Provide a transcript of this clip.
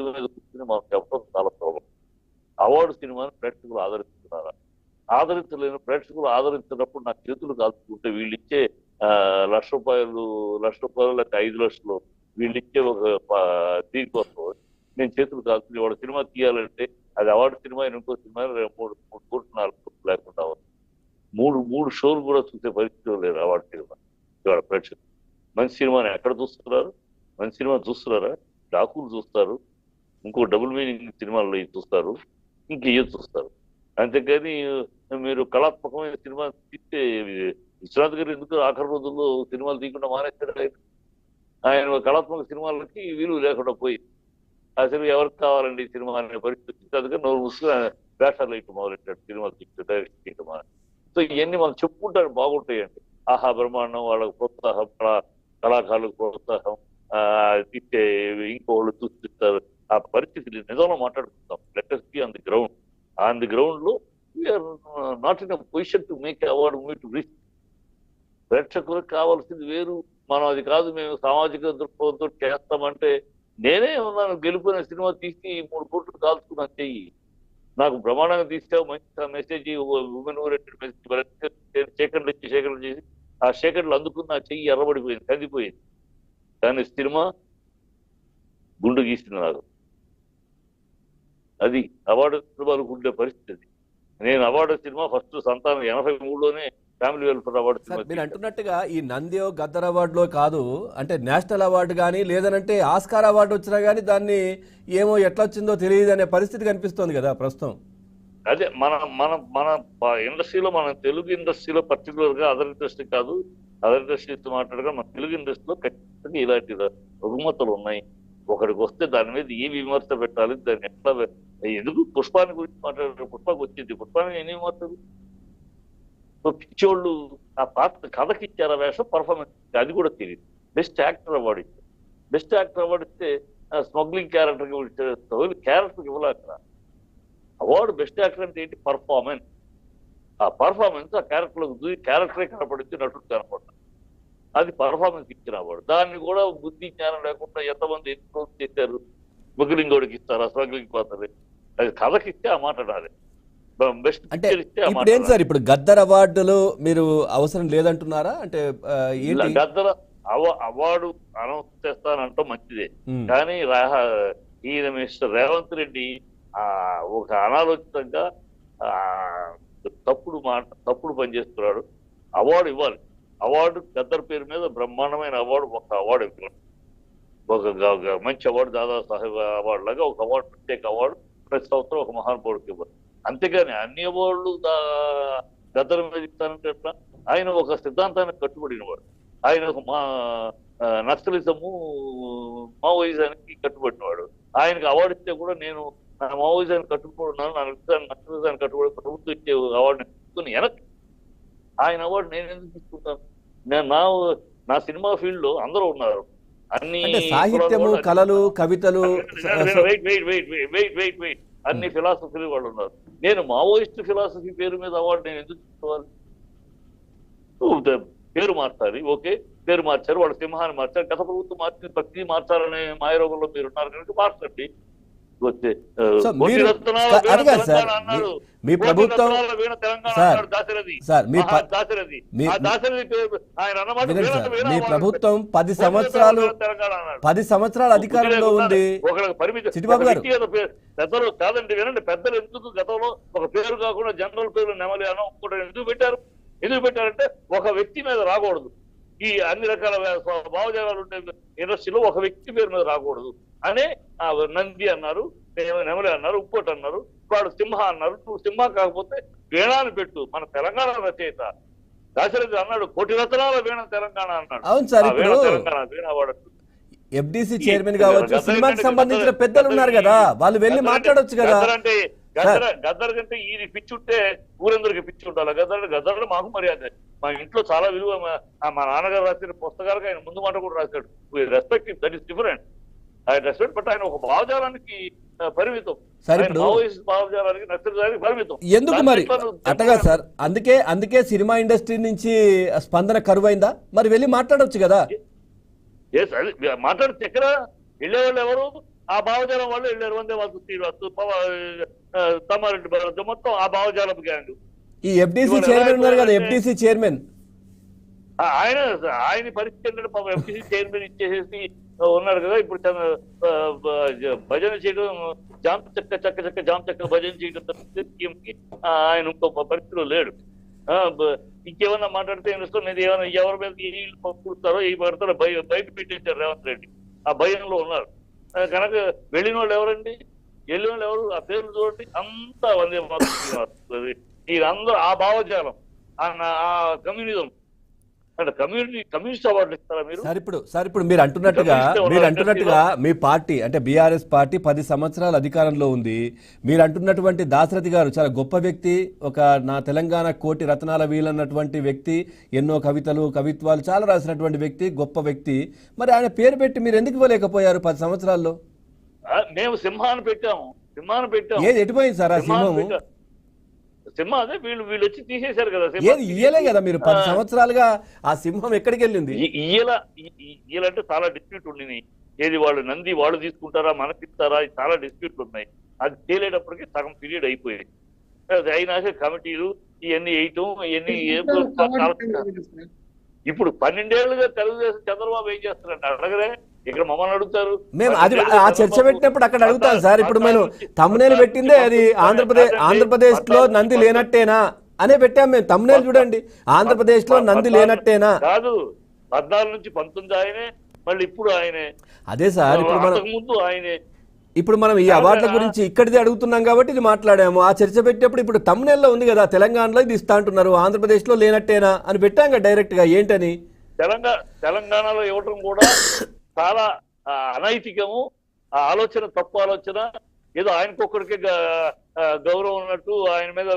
ఒడ్డు మీద కూర్చుని మనం చెప్పడం చాలా సులభం. అవార్డు సినిమాని ప్రేక్షకులు ఆదరిస్తున్నారా? ఆదరించలేని ప్రేక్షకులు ఆదరించినప్పుడు నా చేతులు కాల్చుకుంటే వీళ్ళు ఇచ్చే లక్ష రూపాయలు లేక 5 లక్షలు వీళ్ళు ఇచ్చే ఒక దీనికోసం నేను చేతులు కాల్చుకుని వాడు సినిమా తీయాలంటే అది అవార్డు సినిమా, ఇంకో సినిమా 3 కోట్లు 4 కోట్లు లేకుండా మూడు షోలు కూడా చూసే పరిస్థితి లేదు అవార్డు సినిమా ఇవాళ ప్రేక్షకులు. మంచి సినిమాని ఎక్కడ చూస్తున్నారు? మంచి సినిమా చూస్తున్నారా? డాకులు చూస్తారు, ఇంకో డబుల్ మీనింగ్ సినిమాల్లో చూస్తారు, ఇంకేం చూస్తారు. అంతేకాని మీరు కళాత్మకమైన సినిమా తీస్తే విశ్వనాథ్ గారు ఎందుకు ఆఖరి రోజుల్లో సినిమాలు తీయకుండా మానేశారు? ఆయన కళాత్మక సినిమాలకి విలువ లేకుండా పోయి అసలు ఎవరికి కావాలండి సినిమా అనే పరిస్థితి అందుకే నోరు ముసుగా వేషాలు వేయటం మొదలెట్టాడు సినిమాలు తీస్తే డైరెక్ట్ చేయటం. సో ఇవన్నీ మనం చెప్పుకుంటారు బాగుంటాయండి. ఆహా బ్రహ్మాండం, వాళ్ళకి ప్రోత్సాహం, కళాకారులకు ప్రోత్సాహం, తీస్తే ఇంకోళ్ళు చూస్తారు. ఆ పరిస్థితి నిజంలో మాట్లాడుకుంటాం. Let us be on the ground లో we are not in position to make award movie to reach. ప్రేక్షకులకు కావాల్సింది వేరు, మనం అది కాదు మేము సామాజిక దృక్పథంతో చేస్తామంటే నేనే ఉన్నాను. గెలుపునే సినిమా తీసి 3 కోట్లు కాల్చుకున్నాను చెయ్యి, నాకు బ్రహ్మాండంగా తీసావు, మంచి మెసేజ్, ఉమెన్ ఓరియంటెడ్ మెసేజ్, సేకరణలు చేసి ఆ సేకరణలు అందుకున్న ఆ చెయ్యి ఎర్రబడిపోయింది, కందిపోయింది. కానీ సినిమా గుండు గీస్తున్నారు. అది అవార్డు సినిమాలు ఉండే పరిస్థితి. నేను అవార్డు సినిమా ఫస్ట్ సంతానం 83లోనే ఫ్యామిలీ వెల్ఫేర్ అవార్డు సినిమా. మీరు అంటున్నట్టుగా ఈ నందియో గద్దర్ అవార్డులో కాదు, అంటే నేషనల్ అవార్డు కానీ లేదనంటే ఆస్కార్ అవార్డు వచ్చినా కానీ దాన్ని ఏమో ఎట్లా వచ్చిందో తెలియదు అనే పరిస్థితి కనిపిస్తోంది కదా ప్రస్తుతం. అదే మన మన మన ఇండస్ట్రీలో, మన తెలుగు ఇండస్ట్రీలో పర్టికులర్ గా అదర్ ఇండస్ట్రీ కాదు, అదర్ ఇండస్ట్రీస్ మాట్లాడగా మన తెలుగు ఇండస్ట్రీలో ఖచ్చితంగా ఇలాంటి రుగ్మతలు ఉన్నాయి. ఒకడికి వస్తే దాని మీద ఏ విమర్శ పెట్టాలి, దాన్ని ఎట్లా ఎందుకు పుష్పాన్ని గురించి మాట్లాడారు, పుష్పకు వచ్చింది, పుష్పాన్ని ఎన్ని విమర్శలు. పిచ్చోళ్ళు ఆ పాత్ర కథకి ఇచ్చారా వేషం, పర్ఫార్మెన్స్ అది కూడా తెలియదు. బెస్ట్ యాక్టర్ అవార్డు ఇచ్చారు. బెస్ట్ యాక్టర్ అవార్డు ఇస్తే స్మగ్లింగ్ క్యారెక్టర్కి క్యారెక్టర్కి ఇవ్వలే అక్కడ అవార్డు. బెస్ట్ యాక్టర్ అంటే ఏంటి? పర్ఫార్మెన్స్. ఆ పర్ఫార్మెన్స్ ఆ క్యారెక్టరే కనపడింది, నటుడు కనపడ్డా, అది పర్ఫార్మెన్స్ ఇచ్చిన అవార్డు. దాన్ని కూడా బుద్ధి జ్ఞానం లేకుండా ఎంతమంది ఎన్నికలు చేశారు. స్మగ్లింగ్ వాడికి ఇస్తారా? స్మగ్లింగ్ పోతుంది. అది కథకి ఇస్తే ఆ మాట రాలేదు. అంటే ఇప్పుడు ఏం సార్, ఇప్పుడు గద్దర్ అవార్డులు మీరు అవసరం లేదంటున్నారా? అంటే గద్దర్ అవార్డు అనౌన్స్ చేస్తానంటాం మంచిదే, కానీ ఈయన మిస్టర్ రేవంత్ రెడ్డి ఒక అనాలోచితంగా తప్పుడు పని చేస్తున్నాడు. అవార్డు ఇవ్వాలి. అవార్డు గద్దర్ పేరు మీద బ్రహ్మాండమైన అవార్డు, ఒక అవార్డు ఇవ్వాలి. ఒక మంచి అవార్డు, దాదాసాహెబ్ అవార్డు లాగా ఒక అవార్డు, ప్రత్యేక అవార్డు ప్రతి సంవత్సరం ఒక మహానుభావుడికి ఇవ్వాలి. అంతేగాని అన్ని అవార్డులు గద్దర్ మీద ఇస్తానంటే ఎట్లా? ఆయన ఒక సిద్ధాంతానికి కట్టుబడినవాడు. ఆయన ఒక నక్సలిజము, మావోయిజానికి కట్టుబడినవాడు. ఆయనకు అవార్డు ఇస్తే కూడా నేను నా మావోయిజానికి కట్టుబడి ఉన్నాను, నా నక్సలిజానికి కట్టుబడి ప్రభుత్వం ఇచ్చే అవార్డుని తీసుకుని వెనక్కి ఆయన అవార్డు నేను ఎందుకు తీసుకుంటాను? నా సినిమా ఫీల్డ్ లో అందరూ ఉన్నారు. అన్ని సాహిత్యము, కళలు, కవితలు, అన్ని ఫిలాసఫీలు వాళ్ళు ఉన్నారు. నేను మావోయిస్ట్ ఫిలాసఫీ పేరు మీద అవార్డు నేను ఎందుకు తీసుకోవాలి? పేరు మార్చాలి, ఓకే, పేరు మార్చారు, వాళ్ళు సింహాన్ని మార్చారు, గత ప్రభుత్వం మార్చి భక్తి మార్చాలనే మాయరోగంలో మీరు ఉన్నారు కనుక మార్చండి. మీ ప్రభుత్వం మీ ప్రభుత్వం 10 సంవత్సరాలు అధికారంలో ఉంది. చిట్టిబాబు గారు పెద్దలు కాదండి, వినండి, పెద్దలు ఎందుకు గతంలో ఒక పేరు కాకుండా జనరల్ పేరు నెమలి అనో ఎందుకు పెట్టారంటే ఒక వ్యక్తి మీద రాకూడదు. ఈ అన్ని రకాల భావజాలాలు ఉండే ఇండస్ట్రీలో ఒక వ్యక్తి పేరు మీద రాకూడదు అనే నంది అన్నారు, నెమలి అన్నారు, ఇంకోటి అన్నారు, వాడు సింహ అన్నారు. నువ్వు సింహ కాకపోతే వీణాన్ని పెట్టు. మన తెలంగాణ రచయిత దాశరథి అన్నాడు, 1 కోటి రత్నాల వీణ తెలంగాణ అన్నాడు. అవును సార్, ఇప్పుడు తెలంగాణ వీణ వాడచ్చు. FDC చైర్మన్ కావచ్చు, సినిమాకి సంబంధించిన పెద్దలు ఉన్నారు కదా, వాళ్ళు వెళ్ళి మాట్లాడొచ్చు కదా. అంటే గద్దర్ కంటే ఇది పిచ్చి ఉంటే ఊరందరికి పిచ్చి ఉండాలి. గద్దర్ మాకు మర్యాద. మా ఇంట్లో చాలా విలువ. మా నాన్నగారు రాసిన పుస్తకాలకు ఆయన ముందు మాట కూడా రాశాడు. Respect, that is different. ఆయన రెస్పెక్ట్, బట్ ఆయన ఒక భావజాలానికి పరిమితం. భావజాలానికి నచ్చడానికి పరిమితం. ఎందుకు మరి అట్టగా సార్? అందుకే సినిమా ఇండస్ట్రీ నుంచి స్పందన కరువైందా? మరి వెళ్ళి మాట్లాడొచ్చు కదా. మాట్లాడితే ఎక్కడ వెళ్ళేవాళ్ళు ఎవరు? ఆ భావజాలం వాళ్ళు వెళ్ళారు. వందే మాతృ శ్రీనివాస్, తమ్మారెడ్డి భరత్, మొత్తం ఆ భావజాలం గ్యాంగ్. ఈ ఎఫ్డీసీ ఇవాళ ఎలా చైర్మన్ ఉన్నారు కదా, అయిపోయారంటే ఎఫ్డీసీ చైర్మన్ ఆయన ఆయన పరిస్థితి ఏంటంటే పాపం ఎంపీసీ చైర్మన్ ఇచ్చేసేసి ఉన్నాడు కదా. ఇప్పుడు భజన చేయడం, జామ్ చెక్క భజన చేయడం తప్పితే సీఎం కి ఆయన ఇంకో పరిస్థితిలో లేడు. ఇంకేమన్నా మాట్లాడితే నేను ఏమైనా ఎవరి మీద కూర్తారో ఈ పడతారో బయట పెట్టేశారు రేవంత్ రెడ్డి. ఆ భయంలో ఉన్నారు కనుక వెళ్ళిన వాళ్ళు ఎవరండి? వెళ్ళిన వాళ్ళు ఎవరు? ఆ పేర్లు చూడండి, అంతా వందే మాతృ. వీరందరూ ఆ భావజాలం, ఆ కమ్యూనిజం అంటే కమ్యూనిస్ట్ అవార్డులు ఇస్తారా మీరు? సార్ ఇప్పుడు మీరు అంటున్నట్టుగా మీ పార్టీ అంటే బీఆర్ఎస్ పార్టీ 10 సంవత్సరాల అధికారంలో ఉంది. మీరు అంటున్నటువంటి దాశరథి గారు చాలా గొప్ప వ్యక్తి, ఒక నా తెలంగాణ కోటి రత్నాల వీలన్నటువంటి వ్యక్తి, ఎన్నో కవిత్వాలు చాలా రాసినటువంటి వ్యక్తి, గొప్ప వ్యక్తి. మరి ఆయన పేరు పెట్టి మీరు ఎందుకు ఇవ్వలేకపోయారు 10 సంవత్సరాల్లో? మేము సింహాన్ని పెట్టాము. ఏది ఎటుపోయింది సార్ ఆ సింహము? సింహం అదే వీళ్ళు వచ్చి తీసేశారు కదా. ఏది ఇయ్యలే కదా మీరు 10 సంవత్సరాలుగా, ఆ సింహం ఎక్కడికి వెళ్ళింది? ఇయ్యాలంటే చాలా డిస్ప్యూట్ ఉండింది. ఏది వాళ్ళు నంది వాళ్ళు తీసుకుంటారా, మనకి ఇస్తారా, చాలా డిస్ప్యూట్లు ఉన్నాయి. అది తేలేటప్పటికి సగం పీరియడ్ అయిపోయింది. అయినాక కమిటీలు ఇవన్నీ వేయటం, ఇవన్నీ ఇప్పుడు 12 ఏళ్లుగా తెలుగుదేశం చంద్రబాబు ఏం చేస్తారంటే అడగరే. ఇక్కడ మమ్మల్ని అడుగుతారు. మేము అది ఆ చర్చ పెట్టినప్పుడు అక్కడ అడుగుతాం సార్. ఇప్పుడు మేము తమ్మునేలు పెట్టిందే అది ఆంధ్రప్రదేశ్ లో నంది లేనట్టేనా అనే పెట్టాం మేము. తమ్మునేలు చూడండి, ఆంధ్రప్రదేశ్ లో నంది లేనట్టేనా కాదు. 14 నుంచి 19 ఆయనే, మళ్ళీ ఇప్పుడు ఆయనే. అదే సార్, ముందు ఆయనే. ఇప్పుడు మనం ఈ అవార్డుల గురించి ఇక్కడిది అడుగుతున్నాం కాబట్టి ఇది మాట్లాడాము. ఆ చర్చ పెట్టేప్పుడు ఇప్పుడు తమ్మునేల్లో ఉంది కదా, తెలంగాణలో ఇది ఇస్తా అంటున్నారు, ఆంధ్రప్రదేశ్ లో లేనట్టేనా అని పెట్టాం కదా డైరెక్ట్ గా. ఏంటని తెలంగాణలో ఇవ్వటం కూడా చాలా అనైతికము. ఆ ఆలోచన తప్పు ఆలోచన. ఏదో ఆయనకొక్కడికే గౌరవం ఉన్నట్టు ఆయన మీద